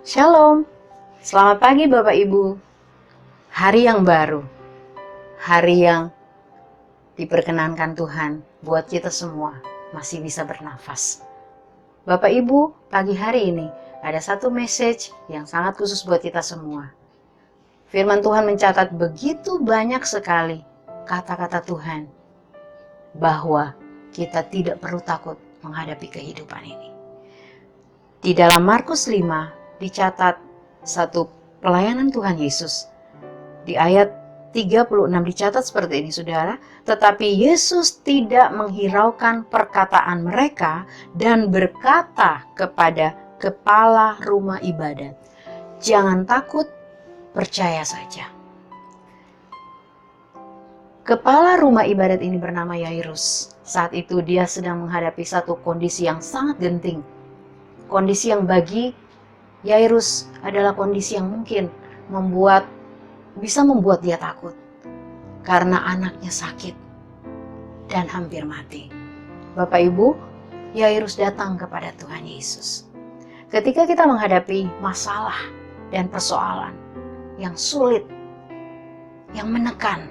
Shalom, selamat pagi Bapak Ibu. Hari yang baru, hari yang diperkenankan Tuhan buat kita semua masih bisa bernafas. Bapak Ibu, pagi hari ini ada satu message yang sangat khusus buat kita semua. Firman Tuhan mencatat begitu banyak sekali kata-kata Tuhan bahwa kita tidak perlu takut menghadapi kehidupan ini. Di dalam Markus 5 dicatat satu pelayanan Tuhan Yesus. Di ayat 36 dicatat seperti ini, saudara. Tetapi Yesus tidak menghiraukan perkataan mereka dan berkata kepada kepala rumah ibadat, "Jangan takut, percaya saja." Kepala rumah ibadat ini bernama Yairus. Saat itu dia sedang menghadapi satu kondisi yang sangat genting. Kondisi yang bagi Yairus adalah kondisi yang mungkin bisa membuat dia takut. Karena anaknya sakit dan hampir mati. Bapak Ibu, Yairus datang kepada Tuhan Yesus. Ketika kita menghadapi masalah dan persoalan yang sulit, yang menekan,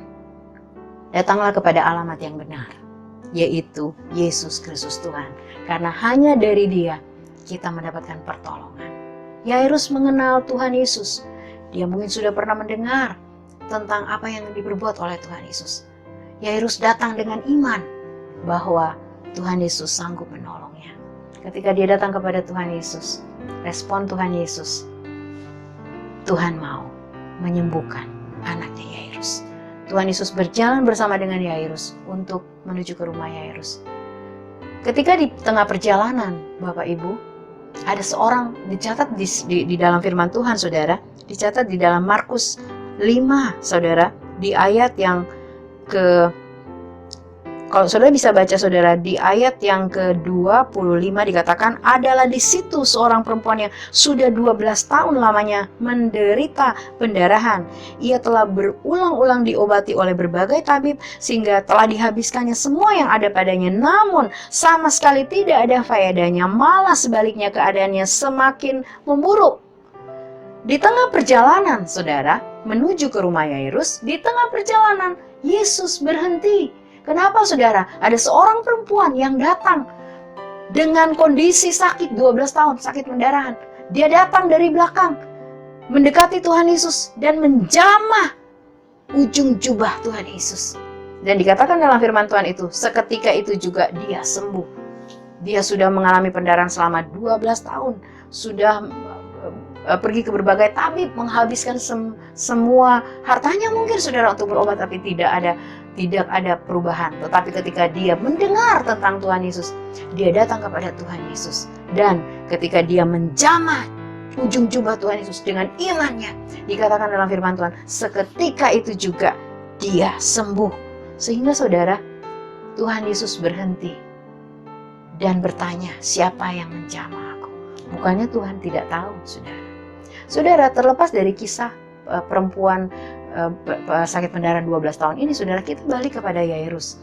datanglah kepada alamat yang benar, yaitu Yesus Kristus Tuhan. Karena hanya dari Dia kita mendapatkan pertolongan. Yairus mengenal Tuhan Yesus. Dia mungkin sudah pernah mendengar tentang apa yang diperbuat oleh Tuhan Yesus. Yairus datang dengan iman bahwa Tuhan Yesus sanggup menolongnya. Ketika dia datang kepada Tuhan Yesus, respon Tuhan Yesus, Tuhan mau menyembuhkan anaknya Yairus. Tuhan Yesus berjalan bersama dengan Yairus untuk menuju ke rumah Yairus. Ketika di tengah perjalanan, Bapak Ibu, ada seorang dicatat di dalam firman Tuhan, saudara, dicatat di dalam Markus 5, saudara, di ayat yang kalau saudara bisa baca, saudara, di ayat yang ke-25 dikatakan, adalah di situ seorang perempuan yang sudah 12 tahun lamanya menderita pendarahan. Ia telah berulang-ulang diobati oleh berbagai tabib sehingga telah dihabiskannya semua yang ada padanya. Namun sama sekali tidak ada faedahnya, malah sebaliknya keadaannya semakin memburuk. Di tengah perjalanan, saudara, menuju ke rumah Yairus, di tengah perjalanan Yesus berhenti. Kenapa, saudara? Ada seorang perempuan yang datang dengan kondisi sakit 12 tahun, sakit pendarahan. Dia datang dari belakang, mendekati Tuhan Yesus dan menjamah ujung jubah Tuhan Yesus. Dan dikatakan dalam firman Tuhan itu, seketika itu juga dia sembuh. Dia sudah mengalami pendarahan selama 12 tahun, sudah pergi ke berbagai tabib, menghabiskan semua hartanya mungkin, saudara, untuk berobat, tapi tidak ada perubahan. Tetapi ketika dia mendengar tentang Tuhan Yesus, dia datang kepada Tuhan Yesus. Dan ketika dia menjamah ujung jubah Tuhan Yesus dengan imannya, dikatakan dalam firman Tuhan, seketika itu juga dia sembuh. Sehingga, saudara, Tuhan Yesus berhenti dan bertanya, siapa yang menjamah aku? Bukannya Tuhan tidak tahu, saudara. Saudara, terlepas dari kisah perempuan sakit pendarahan 12 tahun ini, saudara, kita balik kepada Yairus.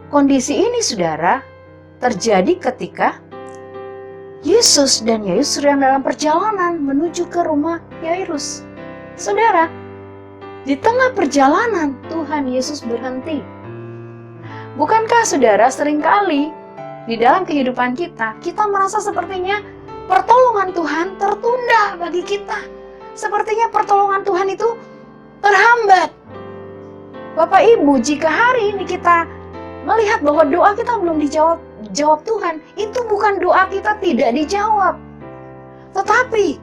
Kondisi ini, saudara, terjadi ketika Yesus dan Yairus sedang dalam perjalanan menuju ke rumah Yairus. Saudara, di tengah perjalanan Tuhan Yesus berhenti. Bukankah, saudara, seringkali di dalam kehidupan kita merasa sepertinya pertolongan Tuhan tertunda bagi kita. Sepertinya pertolongan Tuhan itu terhambat. Bapak Ibu, jika hari ini kita melihat bahwa doa kita belum dijawab Tuhan, itu bukan doa kita tidak dijawab. Tetapi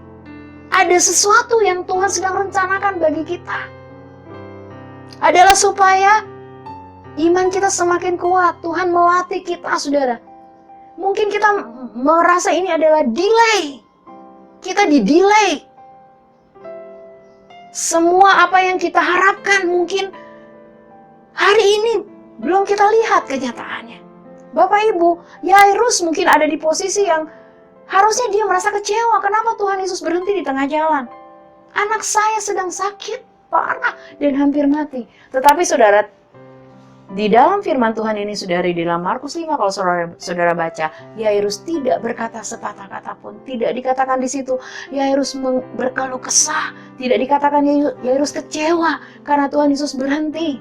ada sesuatu yang Tuhan sedang rencanakan bagi kita. Adalah supaya iman kita semakin kuat. Tuhan melatih kita, saudara. Mungkin kita merasa ini adalah delay. Kita di-delay. Semua apa yang kita harapkan mungkin hari ini belum kita lihat kenyataannya. Bapak Ibu, Yairus mungkin ada di posisi yang harusnya dia merasa kecewa. Kenapa Tuhan Yesus berhenti di tengah jalan? Anak saya sedang sakit parah dan hampir mati. Tetapi, saudara, Di dalam firman Tuhan ini, saudara, di dalam Markus 5, kalau saudara baca, Yairus tidak berkata sepatah kata pun. Tidak dikatakan di situ Yairus berkeluh kesah. Tidak dikatakan Yairus kecewa karena Tuhan Yesus berhenti.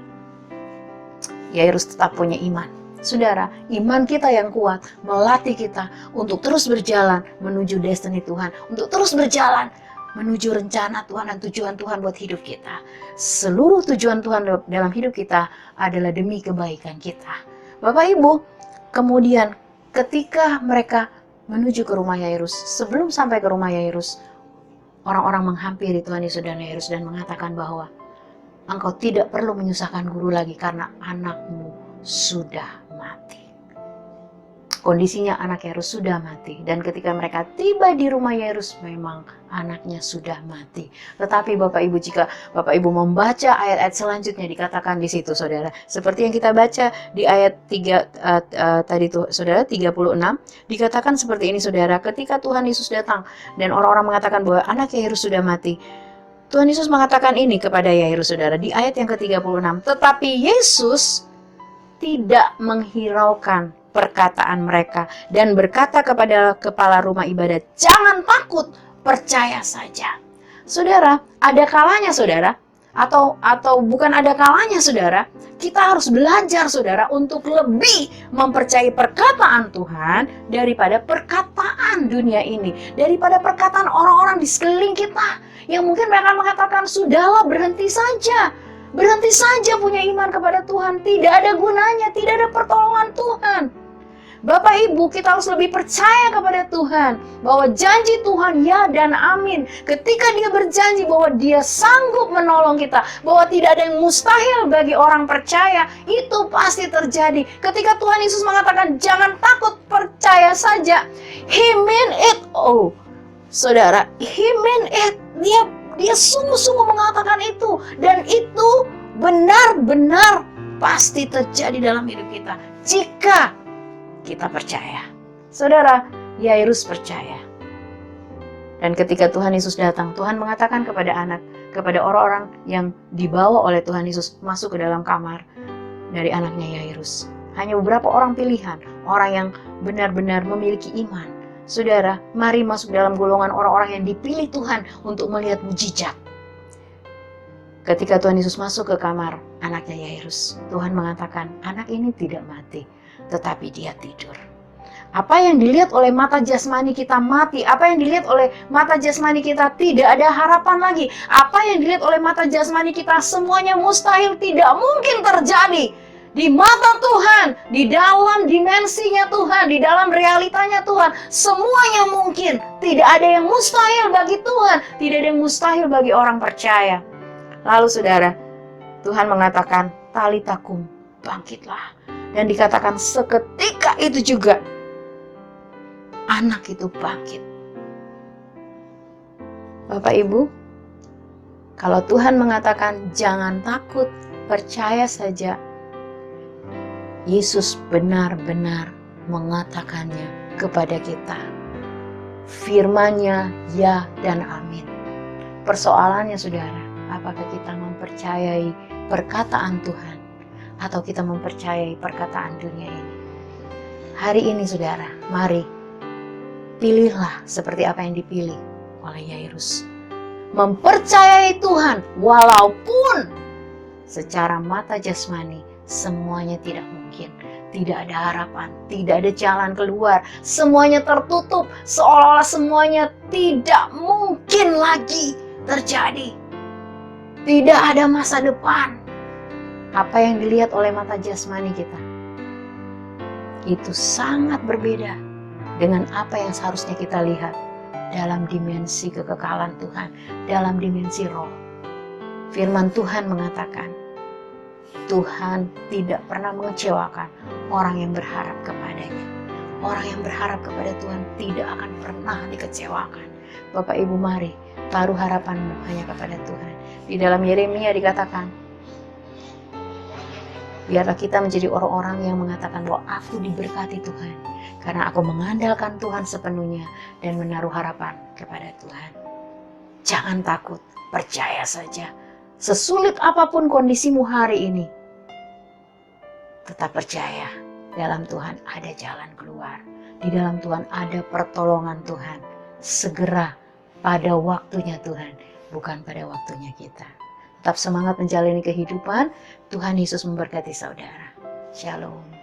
Yairus tetap punya iman. Saudara, iman kita yang kuat melatih kita untuk terus berjalan menuju destiny Tuhan, untuk terus berjalan menuju rencana Tuhan dan tujuan Tuhan buat hidup kita. Seluruh tujuan Tuhan dalam hidup kita adalah demi kebaikan kita. Bapak Ibu, kemudian ketika mereka menuju ke rumah Yairus, sebelum sampai ke rumah Yairus, orang-orang menghampiri Tuhan Yesus dan Yairus dan mengatakan bahwa engkau tidak perlu menyusahkan guru lagi karena anakmu sudah mati. Kondisinya anak Yairus sudah mati, dan ketika mereka tiba di rumah Yairus memang anaknya sudah mati. Tetapi Bapak Ibu, jika Bapak Ibu membaca ayat-ayat selanjutnya, dikatakan di situ, saudara, seperti yang kita baca di ayat 3 tadi tuh, saudara, 36, dikatakan seperti ini, saudara, ketika Tuhan Yesus datang dan orang-orang mengatakan bahwa anak Yairus sudah mati, Tuhan Yesus mengatakan ini kepada Yairus, saudara, di ayat yang ke-36, tetapi Yesus tidak menghiraukan perkataan mereka dan berkata kepada kepala rumah ibadat, jangan takut, percaya saja. Saudara, ada kalanya, saudara, atau bukan ada kalanya, saudara, kita harus belajar, saudara, untuk lebih mempercayai perkataan Tuhan daripada perkataan dunia ini, daripada perkataan orang-orang di sekeliling kita yang mungkin mereka mengatakan, sudahlah, berhenti saja punya iman kepada Tuhan, tidak ada gunanya, tidak ada pertolongan Tuhan. Bapak Ibu, kita harus lebih percaya kepada Tuhan bahwa janji Tuhan ya dan amin. Ketika Dia berjanji bahwa Dia sanggup menolong kita, bahwa tidak ada yang mustahil bagi orang percaya, itu pasti terjadi. Ketika Tuhan Yesus mengatakan jangan takut, percaya saja, He mean it. Oh, saudara, He mean it. Dia sungguh-sungguh mengatakan itu, dan itu benar-benar pasti terjadi dalam hidup kita jika kita percaya. Saudara, Yairus percaya. Dan ketika Tuhan Yesus datang, Tuhan mengatakan kepada orang-orang yang dibawa oleh Tuhan Yesus masuk ke dalam kamar dari anaknya Yairus. Hanya beberapa orang pilihan, orang yang benar-benar memiliki iman. Saudara, mari masuk dalam golongan orang-orang yang dipilih Tuhan untuk melihat mujizat. Ketika Tuhan Yesus masuk ke kamar anaknya Yairus, Tuhan mengatakan, anak ini tidak mati, tetapi dia tidur. Apa yang dilihat oleh mata jasmani kita mati, apa yang dilihat oleh mata jasmani kita tidak ada harapan lagi, apa yang dilihat oleh mata jasmani kita semuanya mustahil, tidak mungkin terjadi. Di mata Tuhan, di dalam dimensinya Tuhan, di dalam realitanya Tuhan, semuanya mungkin. Tidak ada yang mustahil bagi Tuhan, tidak ada yang mustahil bagi orang percaya. Lalu saudara, Tuhan mengatakan, Talita kum, bangkitlah. Dan dikatakan seketika itu juga anak itu bangkit. Bapak Ibu, kalau Tuhan mengatakan jangan takut, percaya saja, Yesus benar-benar mengatakannya kepada kita. Firman-Nya ya dan amin. Persoalannya, saudara, apakah kita mempercayai perkataan Tuhan atau kita mempercayai perkataan dunia ini? Hari ini, saudara, mari pilihlah seperti apa yang dipilih oleh Yairus. Mempercayai Tuhan walaupun secara mata jasmani semuanya tidak mungkin, tidak ada harapan, tidak ada jalan keluar, semuanya tertutup, seolah-olah semuanya tidak mungkin lagi terjadi. Tidak ada masa depan. Apa yang dilihat oleh mata jasmani kita itu sangat berbeda dengan apa yang seharusnya kita lihat dalam dimensi kekekalan Tuhan, dalam dimensi roh. Firman Tuhan mengatakan, Tuhan tidak pernah mengecewakan orang yang berharap kepadanya. Orang yang berharap kepada Tuhan tidak akan pernah dikecewakan. Bapak Ibu, mari taruh harapanmu hanya kepada Tuhan. Di dalam Yeremia dikatakan, biarlah kita menjadi orang-orang yang mengatakan bahwa aku diberkati Tuhan, karena aku mengandalkan Tuhan sepenuhnya dan menaruh harapan kepada Tuhan. Jangan takut, percaya saja. Sesulit apapun kondisimu hari ini, tetap percaya, dalam Tuhan ada jalan keluar. Di dalam Tuhan ada pertolongan Tuhan. Segera pada waktunya Tuhan, bukan pada waktunya kita. Tetap semangat menjalani kehidupan. Tuhan Yesus memberkati saudara. Shalom.